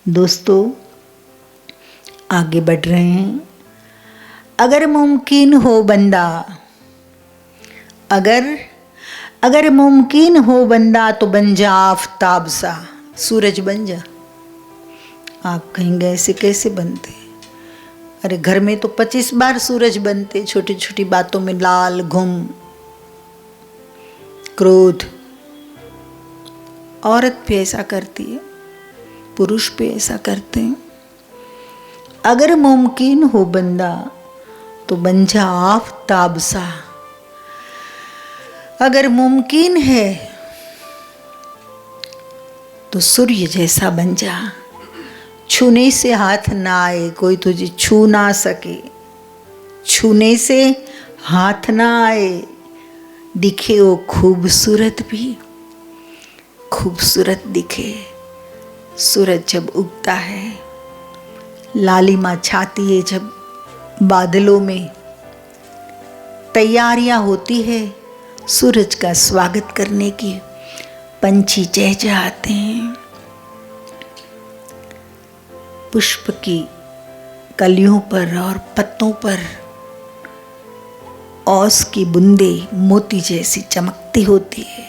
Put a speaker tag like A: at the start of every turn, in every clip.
A: दोस्तों आगे बढ़ रहे हैं। अगर मुमकिन हो बंदा, अगर मुमकिन हो बंदा तो बन जा आफताब सा, सूरज बन जा। आप कहेंगे ऐसे कैसे बनते? अरे घर में तो 25 बार सूरज बनते, छोटी छोटी बातों में लाल घुम, क्रोध। औरत भी ऐसा करती है, पुरुष भी ऐसा करते हैं। अगर मुमकिन हो बंदा तो बन जा आफताब सा। अगर मुमकिन है तो सूर्य जैसा बन जा। छूने से हाथ ना आए, कोई तुझे छू ना सके। छूने से हाथ ना आए, दिखे वो खूबसूरत भी खूबसूरत दिखे। सूरज जब उगता है, लालिमा छाती है जब बादलों में, तैयारियां होती है सूरज का स्वागत करने की, पंछी चहचहाते हैं। पुष्प की कलियों पर और पत्तों पर ओस की बूंदे मोती जैसी चमकती होती है।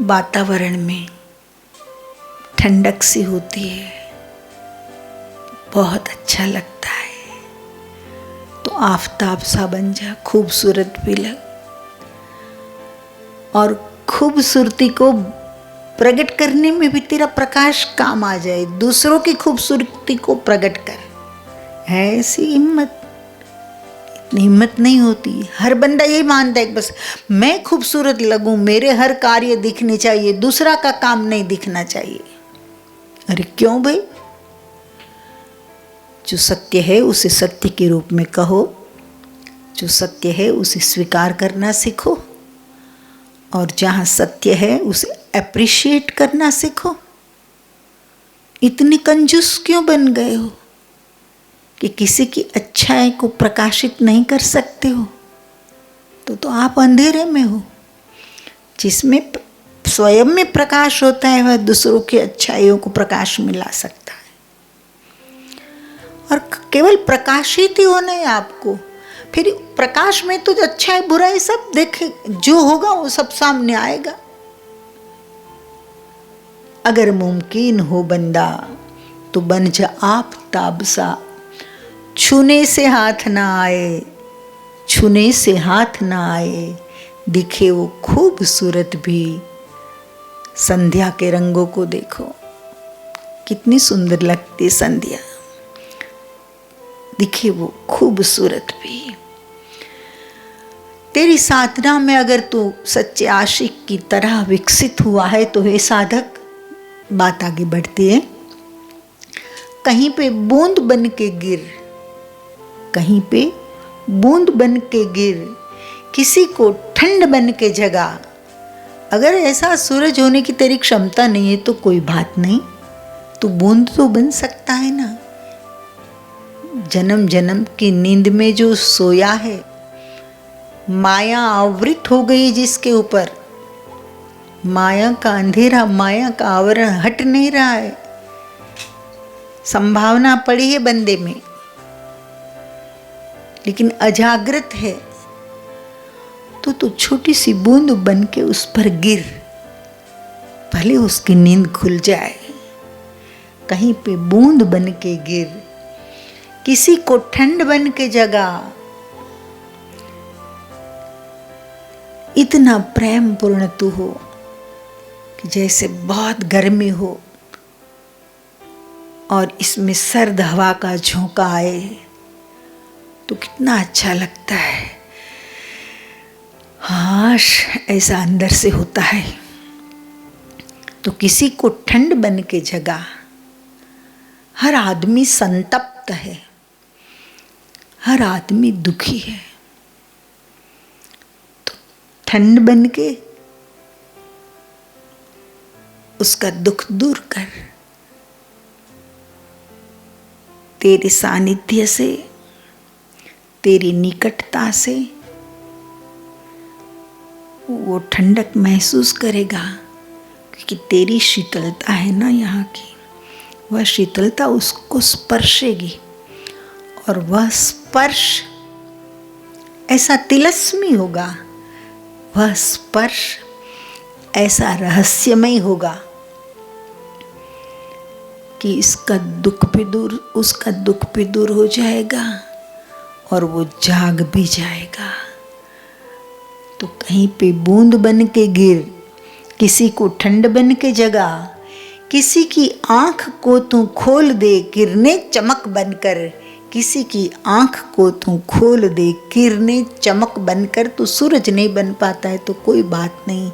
A: वातावरण में ठंडक सी होती है, बहुत अच्छा लगता है। तो आफताब सा बन जा, खूबसूरत भी लग, और खूबसूरती को प्रकट करने में भी तेरा प्रकाश काम आ जाए। दूसरों की खूबसूरती को प्रकट कर, है ऐसी हिम्मत? इतनी हिम्मत नहीं होती। हर बंदा यही मानता है कि बस मैं खूबसूरत लगूं, मेरे हर कार्य दिखने चाहिए, दूसरा का काम नहीं दिखना चाहिए। अरे क्यों भाई? जो सत्य है उसे सत्य के रूप में कहो, जो सत्य है उसे स्वीकार करना सीखो, और जहां सत्य है उसे अप्रिशिएट करना सीखो। इतने कंजूस क्यों बन गए हो कि किसी की अच्छाई को प्रकाशित नहीं कर सकते हो? तो आप अंधेरे में हो। जिसमें स्वयं में प्रकाश होता है वह दूसरों की अच्छाइयों को प्रकाश में ला सकता है। और केवल प्रकाशित ही होना है आपको। फिर प्रकाश में तो अच्छाई बुराई सब देखे, जो होगा वो सब सामने आएगा। अगर मुमकिन हो बंदा तो बन जा आफताब सा। छूने से हाथ ना आए, छूने से हाथ ना आए, दिखे वो खूबसूरत भी। संध्या के रंगों को देखो, कितनी सुंदर लगती संध्या, दिखे वो खूबसूरत भी। तेरी साधना में अगर तू सच्चे आशिक की तरह विकसित हुआ है तो हे साधक, बात आगे बढ़ती है। कहीं पे बूंद बन के गिर, कहीं पे बूंद बन के गिर, किसी को ठंड बन के जगा। अगर ऐसा सूरज होने की तेरी क्षमता नहीं है तो कोई बात नहीं, तू बूंद तो बन सकता है ना। जन्म जन्म की नींद में जो सोया है, माया आवृत हो गई जिसके ऊपर, माया का अंधेरा, माया का आवरण हट नहीं रहा है। संभावना पड़ी है बंदे में, लेकिन अजागृत है। तो छोटी सी बूंद बन के उस पर गिर, भले उसकी नींद खुल जाए। कहीं पे बूंद बन के गिर, किसी को ठंड बन के जगा। इतना प्रेम पूर्ण तू हो कि जैसे बहुत गर्मी हो और इसमें सर्द हवा का झोंका आए तो कितना अच्छा लगता है। हाश ऐसा अंदर से होता है। तो किसी को ठंड बन के जगा। हर आदमी संतप्त है, हर आदमी दुखी है, तो ठंड बन के उसका दुख दूर कर। तेरे सानिध्य से, तेरी निकटता से वो ठंडक महसूस करेगा, क्योंकि तेरी शीतलता है ना यहाँ की। वह शीतलता उसको स्पर्शेगी और वह स्पर्श ऐसा तिलस्मी होगा, वह स्पर्श ऐसा रहस्यमय होगा कि उसका दुख भी दूर हो जाएगा और वो जाग भी जाएगा। तो कहीं पे बूंद बन के गिर, किसी को ठंड बन के जगा, किसी की आंख को तू खोल दे किरणें चमक बनकर, किसी की आंख को तू खोल दे किरणें चमक बनकर। तो सूरज नहीं बन पाता है तो कोई बात नहीं,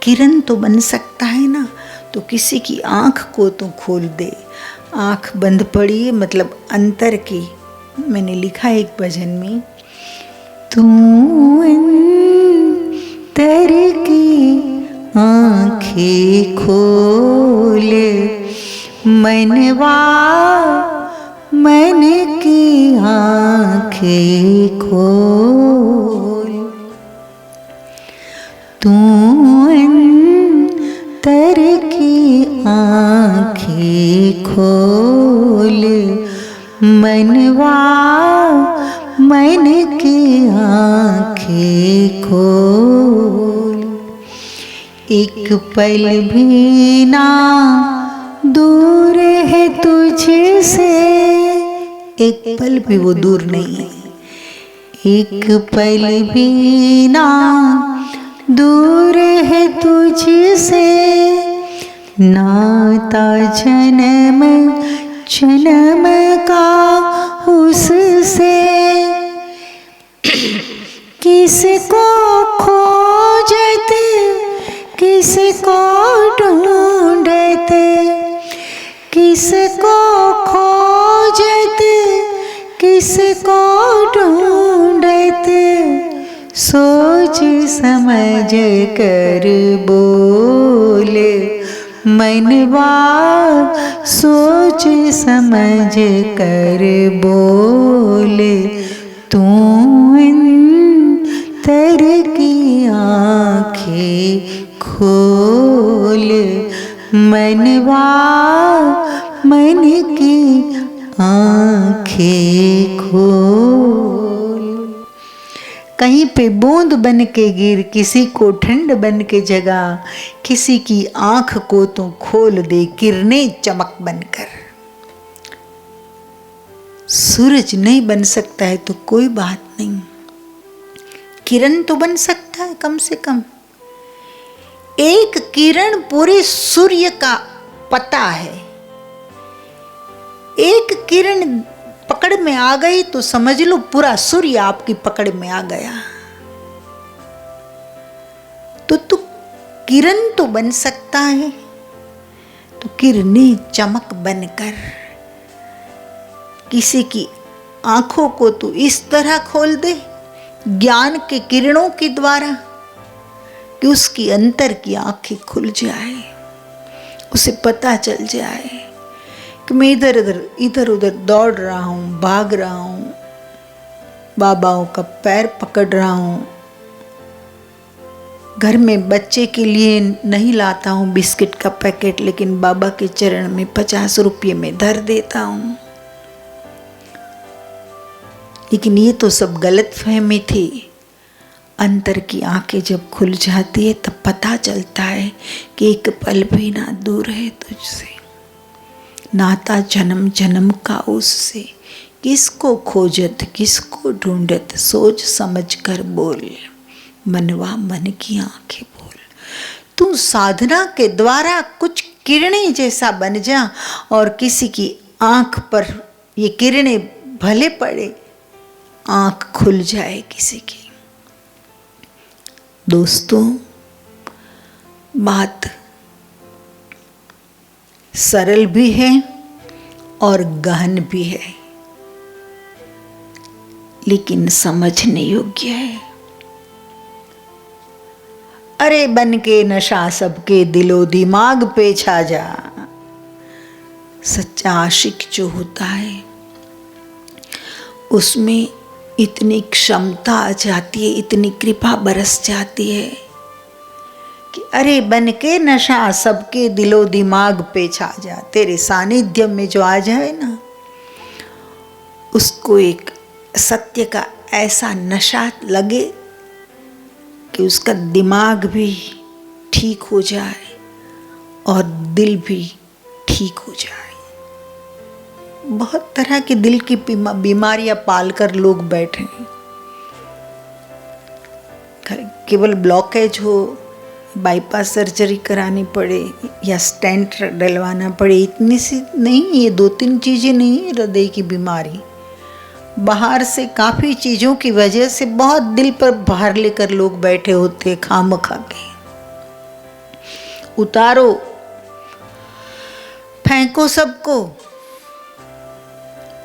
A: किरण तो बन सकता है ना। तो किसी की आंख को तू खोल दे। आंख बंद पड़ी मतलब अंतर की। मैंने लिखा एक भजन में, तू अंतर की आंखें खोल, मनवा मन की आंखें खोल, तू अंतर की आंखें खोल, मनवा मन की आंखें खोल। एक पल भी ना दूर है तुझसे, एक पल भी वो दूर नहीं है, एक पल भी ना दूर है तुझसे, नाता जन्म जन्म का उससे, किसको खोजते किसको ढूंढते, किसको खोजते किसको ढूंढते, सोच समझ कर बोल मनवा, सोच समझ कर बोल, तू अंतर की आंखें खोल, मनवा मन की आंखें खोल। कहीं पे बूंद बन के गिर, किसी को ठंड बन के जगा, किसी की आंख को तू खोल दे किरणें चमक बनकर। सूरज नहीं बन सकता है तो कोई बात नहीं, किरण तो बन सकता है कम से कम। एक किरण पूरे सूर्य का पता है। एक किरण पकड़ में आ गई तो समझ लो पूरा सूर्य आपकी पकड़ में आ गया। तो तू किरण तो बन सकता है, तो किरणें चमक बनकर किसी की आंखों को तू इस तरह खोल दे ज्ञान के किरणों के द्वारा कि उसकी अंतर की आंखें खुल जाए, उसे पता चल जाए कि मैं इधर उधर दौड़ रहा हूँ, भाग रहा हूँ, बाबाओं का पैर पकड़ रहा हूँ, घर में बच्चे के लिए नहीं लाता हूँ बिस्किट का पैकेट, लेकिन बाबा के चरण में 50 रुपये में धर देता हूँ। लेकिन ये तो सब गलत फहमी थी। अंतर की आंखें जब खुल जाती है तब पता चलता है कि एक पल भी ना दूर है तुझसे, नाता जन्म जन्म का उससे, किसको खोजत किसको ढूंढत, सोच समझ कर बोल मनवा मन की आंखें बोल। तू साधना के द्वारा कुछ किरणें जैसा बन जा और किसी की आंख पर ये किरणें भले पड़े, आंख खुल जाए किसी की। दोस्तों, बात सरल भी है और गहन भी है, लेकिन समझने योग्य है। अरे बन के नशा सबके दिलो दिमाग पे छा जा। सच्चा आशिक जो होता है उसमें इतनी क्षमता आ जाती है, इतनी कृपा बरस जाती है कि अरे बन के नशा सबके दिलो दिमाग पे छा जा। तेरे सानिध्य में जो आ जाए ना, उसको एक सत्य का ऐसा नशा लगे कि उसका दिमाग भी ठीक हो जाए और दिल भी ठीक हो जाए। बहुत तरह के दिल की बीमारियां पालकर लोग बैठे हैं। केवल ब्लॉकेज हो, बाईपास सर्जरी करानी पड़े या स्टेंट डलवाना पड़े, इतनी सी नहीं, ये 2-3 चीज़ें नहीं है हृदय की बीमारी। बाहर से काफ़ी चीज़ों की वजह से बहुत दिल पर भार लेकर लोग बैठे होते, खामखा के। उतारो, फेंको सबको।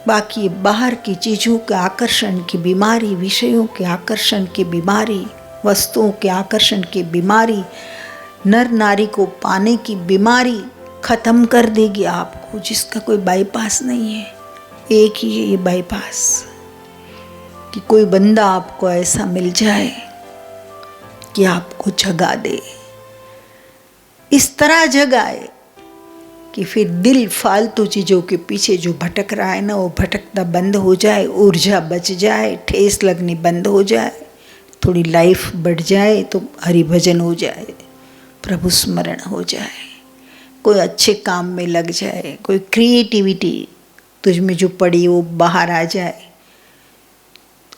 A: बाकी बाहर की चीज़ों के आकर्षण की बीमारी, विषयों के आकर्षण की बीमारी, वस्तुओं के आकर्षण की बीमारी, नर नारी को पाने की बीमारी खत्म कर देगी आपको, जिसका कोई बाईपास नहीं है। एक ही है ये बाईपास, कि कोई बंदा आपको ऐसा मिल जाए कि आपको जगा दे, इस तरह जगाए कि फिर दिल फालतू चीज़ों के पीछे जो भटक रहा है ना, वो भटकना बंद हो जाए, ऊर्जा बच जाए, ठेस लगनी बंद हो जाए, थोड़ी लाइफ बढ़ जाए, तो हरि भजन हो जाए, प्रभु स्मरण हो जाए, कोई अच्छे काम में लग जाए, कोई क्रिएटिविटी तुझ में जो पड़ी वो बाहर आ जाए।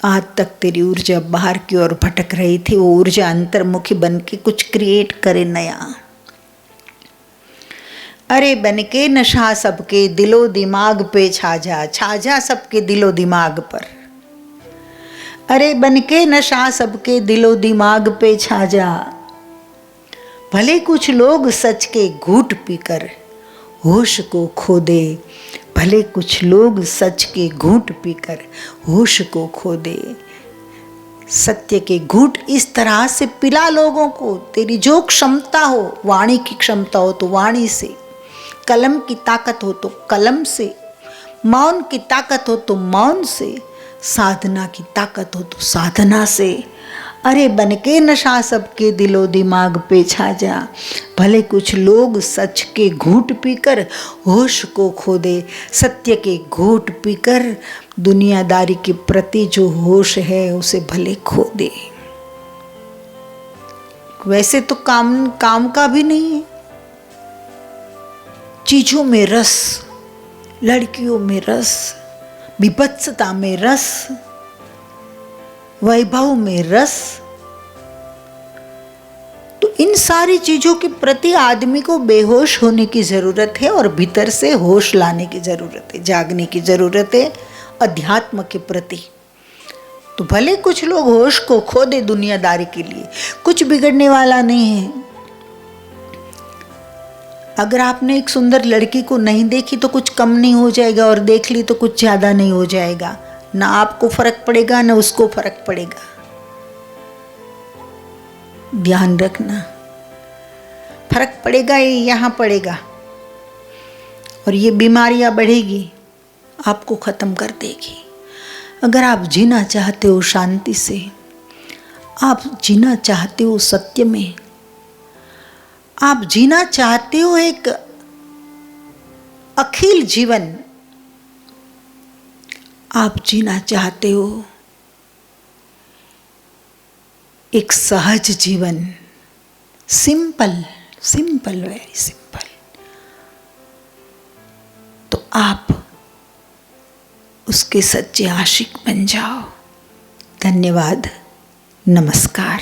A: आज तक तेरी ऊर्जा बाहर की ओर भटक रही थी, वो ऊर्जा अंतर्मुखी बन के कुछ क्रिएट करे नया। अरे बनके नशा सबके दिलो दिमाग पे छा जा सबके दिलो दिमाग पर। अरे बनके नशा सबके दिलो दिमाग पे छा जा। भले कुछ लोग सच के घूंट पीकर होश को खो दे, भले कुछ लोग सच के घूंट पीकर होश को खो दे। सत्य के घूंट इस तरह से पिला लोगों को, तेरी जो क्षमता हो, वाणी की क्षमता हो तो वाणी से, कलम की ताकत हो तो कलम से, मौन की ताकत हो तो मौन से, साधना की ताकत हो तो साधना से। अरे बनके नशा सबके दिलो दिमाग पे छा जा। भले कुछ लोग सच के घूंट पीकर होश को खो दे, सत्य के घूंट पीकर दुनियादारी के प्रति जो होश है उसे भले खो दे। वैसे तो काम का भी नहीं है। चीजों में रस, लड़कियों में रस, विभत्सता में रस, वैभव में रस, तो इन सारी चीजों के प्रति आदमी को बेहोश होने की जरूरत है और भीतर से होश लाने की जरूरत है, जागने की जरूरत है अध्यात्म के प्रति। तो भले कुछ लोग होश को खो दे दुनियादारी के लिए, कुछ बिगड़ने वाला नहीं है। अगर आपने एक सुंदर लड़की को नहीं देखी तो कुछ कम नहीं हो जाएगा, और देख ली तो कुछ ज़्यादा नहीं हो जाएगा। ना आपको फर्क पड़ेगा ना उसको फर्क पड़ेगा। ध्यान रखना, फर्क पड़ेगा ये यहाँ पड़ेगा, और ये बीमारियाँ बढ़ेगी, आपको ख़त्म कर देगी। अगर आप जीना चाहते हो शांति से, आप जीना चाहते हो सत्य में, आप जीना चाहते हो एक अखिल जीवन, आप जीना चाहते हो एक सहज जीवन, सिंपल, वेरी सिंपल, तो आप उसके सच्चे आशिक बन जाओ। धन्यवाद, नमस्कार।